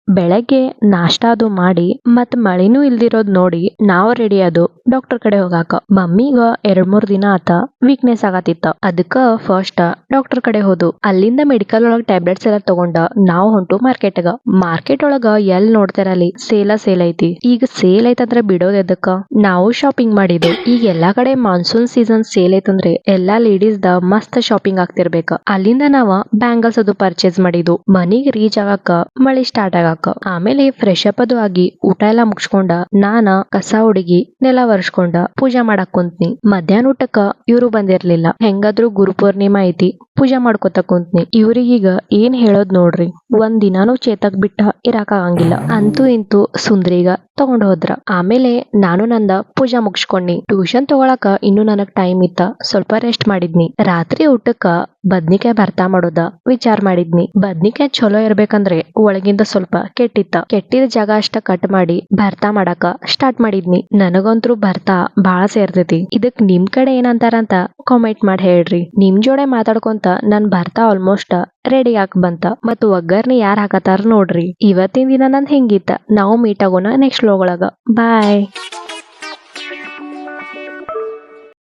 ಬೆಳಗ್ಗೆ ನಾಷ್ಟಾ ಅದು ಮಾಡಿ ಮತ್ ಮಳಿನೂ ಇಲ್ದಿರೋದ್ ನೋಡಿ ನಾವ್ ರೆಡಿ ಅದು ಡಾಕ್ಟರ್ ಕಡೆ ಹೋಗಾಕ. ಮಮ್ಮಿಗ 2-3 ದಿನ ಆತ ವೀಕ್ನೆಸ್ ಆಗತಿತ್ತ. ಅದಕ್ಕ ಫಸ್ಟ್ ಡಾಕ್ಟರ್ ಕಡೆ ಹೋದು. ಅಲ್ಲಿಂದ ಮೆಡಿಕಲ್ ಒಳಗ ಟ್ಯಾಬ್ಲೆಟ್ಸ್ ಎಲ್ಲ ತಗೊಂಡ ನಾವ್ ಹೊಂಟು ಮಾರ್ಕೆಟ್ಗ. ಮಾರ್ಕೆಟ್ ಒಳಗ ಎಲ್ ನೋಡ್ತಾರಲ್ಲಿ ಸೇಲ್ ಐತಿ. ಈಗ ಸೇಲ್ ಐತಂದ್ರ ಬಿಡೋದ್ ಎದಕ್ಕ? ನಾವು ಶಾಪಿಂಗ್ ಮಾಡಿದ್ವು. ಈಗ ಎಲ್ಲಾ ಕಡೆ ಮಾನ್ಸೂನ್ ಸೀಸನ್ ಸೇಲ್ ಐತಂದ್ರೆ ಎಲ್ಲಾ ಲೇಡೀಸ್ ದ ಮಸ್ತ್ ಶಾಪಿಂಗ್ ಆಗ್ತಿರ್ಬೇಕ. ಅಲ್ಲಿಂದ ನಾವ ಬ್ಯಾಂಗಲ್ಸ್ ಅದು ಪರ್ಚೇಸ್ ಮಾಡಿದ್ವು. ಮನಿಗ್ ರೀಚ್ ಆಗಾಕ ಮಳಿ ಸ್ಟಾರ್ಟ್ ಆಗಾಕ. ಆಮೇಲೆ ಫ್ರೆಶ್ ಅಪ್ ಅದು ಆಗಿ ಊಟ ಎಲ್ಲಾ ಮುಗಿಸ್ಕೊಂಡ ನಾನ ಕಸ ಹುಡುಗಿ ನೆಲ ಒರೆಸ್ಕೊಂಡ ಪೂಜಾ ಮಾಡಕ್ ಕುಂತ್ನಿ. ಮಧ್ಯಾಹ್ನ ಊಟಕ್ಕ ಇವ್ರು ಬಂದಿರ್ಲಿಲ್ಲ. ಹೆಂಗಾದ್ರು ಗುರುಪೂರ್ಣಿಮಾ ಐತಿ ಪೂಜಾ ಮಾಡ್ಕೊತ ಕುಂತ್ನಿ. ಇವ್ರಿಗೀಗ ಏನ್ ಹೇಳೋದ್ ನೋಡ್ರಿ, ಒಂದ್ ದಿನಾನು ಚೇತಕ್ ಬಿಟ್ಟ ಇರಾಕ್ ಆಗಂಗಿಲ್ಲ. ಅಂತೂ ಇಂತೂ ಸುಂದ್ರಿಗ ತಗೊಂಡ್ ಹೋದ್ರ. ಆಮೇಲೆ ನಾನು ನಂದ ಪೂಜಾ ಮುಗಿಸ್ಕೊಂಡಿ. ಟ್ಯೂಷನ್ ತಗೊಳಕ ಇನ್ನು ನನಗ್ ಟೈಮ್ ಇತ್ತ. ಸ್ವಲ್ಪ ರೆಸ್ಟ್ ಮಾಡಿದ್ನಿ. ರಾತ್ರಿ ಊಟಕ್ಕ ಬದ್ನಿಕಾಯಿ ಭರ್ತಾ ಮಾಡೋದ ವಿಚಾರ ಮಾಡಿದ್ನಿ. ಬದ್ನಿಕಾಯಿ ಚಲೋ ಇರ್ಬೇಕಂದ್ರೆ ಒಳಗಿಂದ ಸ್ವಲ್ಪ ಕೆಟ್ಟಿತ್ತ. ಕೆಟ್ಟಿದ ಜಾಗ ಅಷ್ಟ ಕಟ್ ಮಾಡಿ ಭರ್ತಾ ಮಾಡಾಕ ಸ್ಟಾರ್ಟ್ ಮಾಡಿದ್ನಿ. ನನಗಂತ್ರು ಭರ್ತಾ ಬಾಳ ಸೇರ್ತೈತಿ. ಇದಕ್ ನಿಮ್ ಕಡೆ ಏನಂತಾರಂತ ಕಾಮೆಂಟ್ ಮಾಡಿ ಹೇಳ್ರಿ. ನಿಮ್ ಜೋಡೆ ಮಾತಾಡ್ಕೊಂತ ನನ್ ಭರ್ತಾ ಆಲ್ಮೋಸ್ಟ್ ರೆಡಿ ಆಗ್ ಬಂತ. ಮತ್ ಒಗ್ಗರ್ನಿ ಯಾರ್ ಹಾಕತಾರ ನೋಡ್ರಿ. ಇವತ್ತಿನ ದಿನ ನಂದ್ ಹಿಂಗಿತ್ತ. ನಾವು ಮೀಟ್ ಆಗೋಣ ನೆಕ್ಸ್ಟ್ ವ್ಲಾಗ್ ಒಳಗ. ಬಾಯ್.